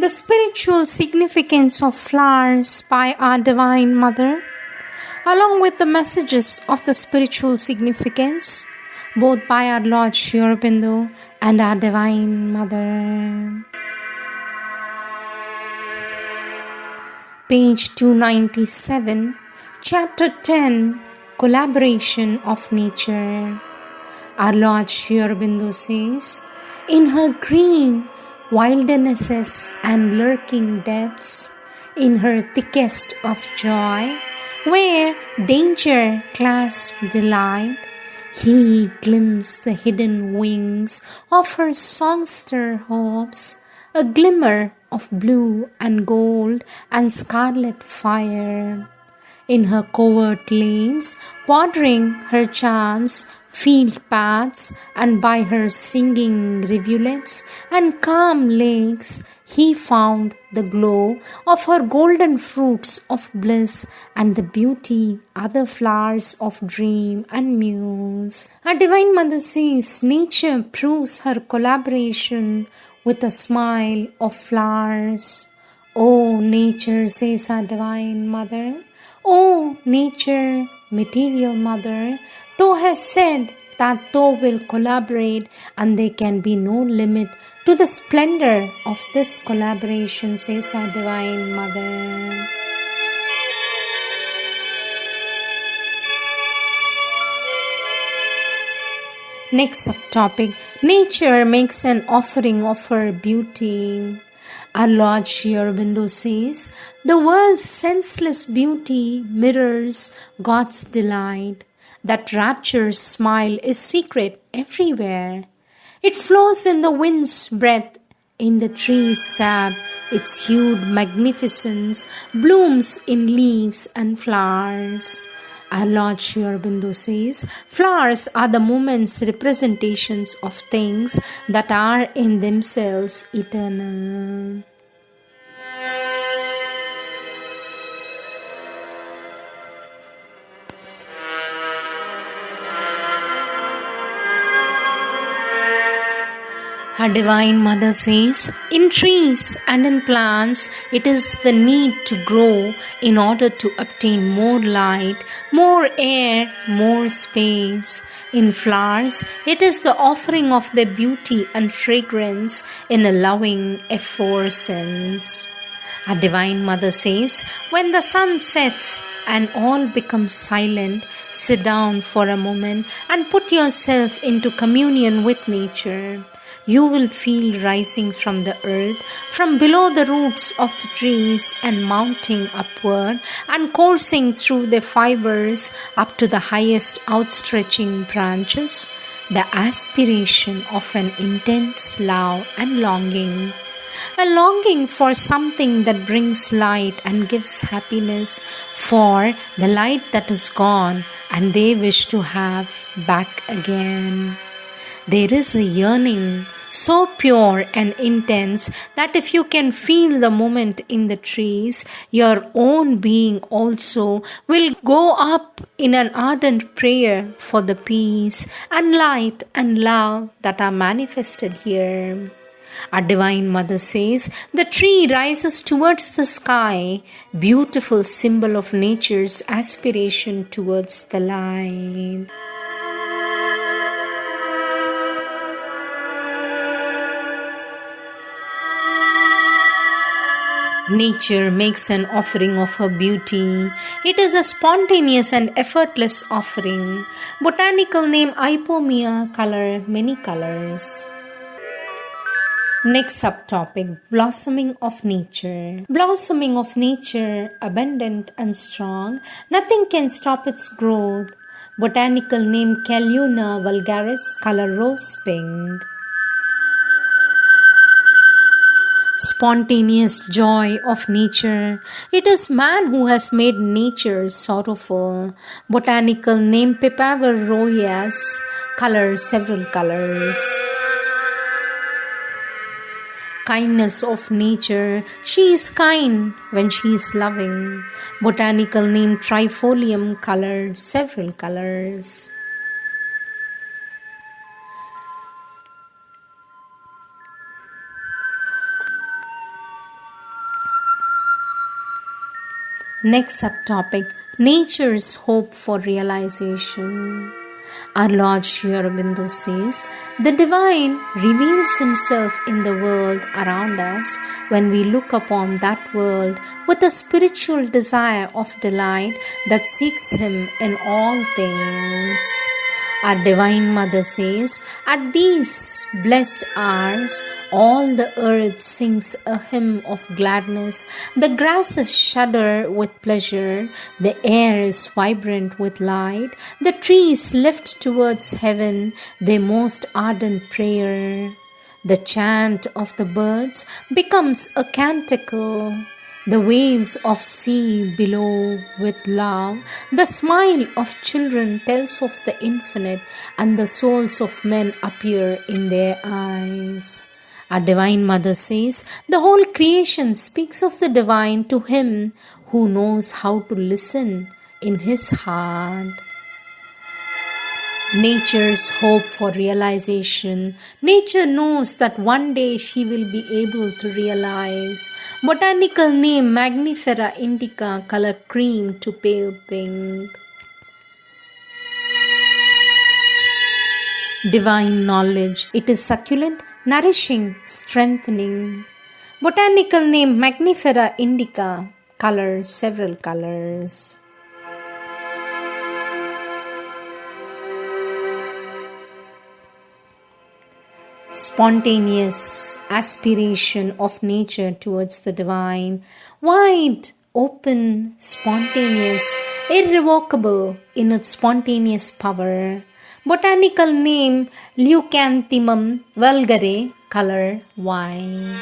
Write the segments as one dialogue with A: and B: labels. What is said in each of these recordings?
A: The spiritual significance of flowers by our Divine Mother, along with the messages of the spiritual significance, both by our Lord Sri Aurobindo and our Divine Mother. Page 297, Chapter 10, Collaboration of Nature. Our Lord Sri Aurobindo says, in her green wildernesses and lurking depths, in her thickest of joy, where danger clasps delight, he glimpses the hidden wings of her songster hopes, a glimmer of blue and gold and scarlet fire. In her covert lanes, watering her chance, field paths, and by her singing rivulets and calm lakes, he found the glow of her golden fruits of bliss and the beauty other flowers of dream and muse. Our Divine Mother says nature proves her collaboration with a smile of flowers. Oh, nature, says our Divine Mother. Oh, nature, material mother, thou hast said that thou will collaborate, and there can be no limit to the splendor of this collaboration, says our Divine Mother. Next subtopic, nature makes an offering of her beauty. Our Lord Sri Aurobindo says, the world's senseless beauty mirrors God's delight. That rapture's smile is secret everywhere. It flows in the wind's breath, in the tree's sap, its hued magnificence blooms in leaves and flowers. Our Lord Sri Aurobindo says, flowers are the moment's representations of things that are in themselves eternal. Our Divine Mother says, in trees and in plants, it is the need to grow in order to obtain more light, more air, more space. In flowers, it is the offering of their beauty and fragrance in a loving efflorescence. Our Divine Mother says, when the sun sets and all becomes silent, sit down for a moment and put yourself into communion with nature. You will feel rising from the earth, from below the roots of the trees and mounting upward and coursing through their fibers up to the highest outstretching branches, the aspiration of an intense love and longing. A longing for something that brings light and gives happiness, for the light that is gone and they wish to have back again. There is a yearning so pure and intense that if you can feel the moment in the trees, your own being also will go up in an ardent prayer for the peace and light and love that are manifested here. Our Divine Mother says, the tree rises towards the sky, beautiful symbol of nature's aspiration towards the light. Nature makes an offering of her beauty. It is a spontaneous and effortless offering. Botanical name Ipomea, color, many colors. Next subtopic, blossoming of nature. Blossoming of nature, abundant and strong, nothing can stop its growth. Botanical name Calluna vulgaris, color rose pink. Spontaneous joy of nature. It is man who has made nature sorrowful. Botanical name Pipaver royas, color several colors. Kindness of nature. She is kind when she is loving. Botanical name Trifolium, color several colors. Next subtopic, nature's hope for realization. Our Lord Sri Aurobindo says, the divine reveals himself in the world around us when we look upon that world with a spiritual desire of delight that seeks him in all things. Our Divine Mother says, at these blessed hours, all the earth sings a hymn of gladness, the grasses shudder with pleasure, the air is vibrant with light, the trees lift towards heaven their most ardent prayer. The chant of the birds becomes a canticle. The waves of sea below with love, the smile of children tells of the infinite, and the souls of men appear in their eyes. Our Divine Mother says, the whole creation speaks of the divine to him who knows how to listen in his heart. Nature's hope for realization. Nature knows that one day she will be able to realize. Botanical name Magnifera indica, color cream to pale pink. Divine knowledge. It is succulent, nourishing, strengthening. Botanical name Magnifera indica, color several colors. Spontaneous aspiration of nature towards the divine, wide, open, spontaneous, irrevocable in its spontaneous power. Botanical name Leucanthemum vulgare, color white.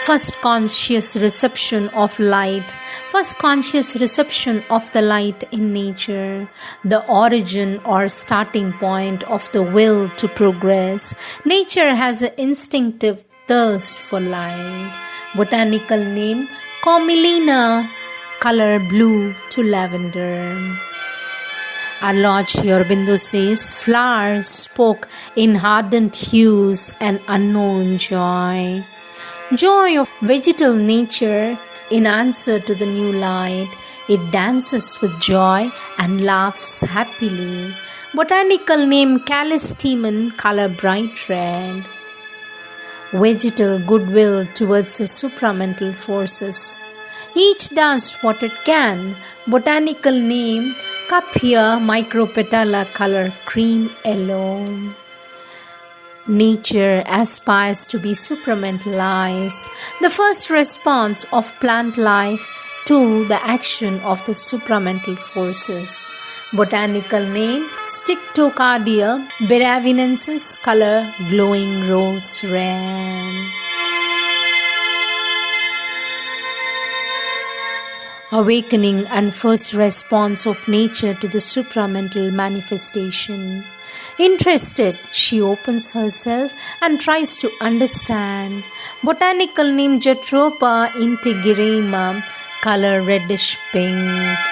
A: First conscious reception of light. First conscious reception of the light in nature, the origin or starting point of the will to progress. Nature has an instinctive thirst for light. Botanical name Commelina, color blue to lavender. Our Lord Sri Aurobindo says, flowers spoke in ardent hues and unknown joy. Joy of vegetal nature in answer to the new light. It dances with joy and laughs happily. Botanical name Callistemon, color bright red. Vegetal goodwill towards the supramental forces. Each does what it can. Botanical name Cappia micropetala, color cream yellow. Nature aspires to be supramentalized, the first response of plant life to the action of the supramental forces. Botanical name Stichtocardia beravinensis, color glowing rose red. Awakening and first response of nature to the supramental manifestation. Interested, she opens herself and tries to understand. Botanical name Jatropha integrima, color reddish pink.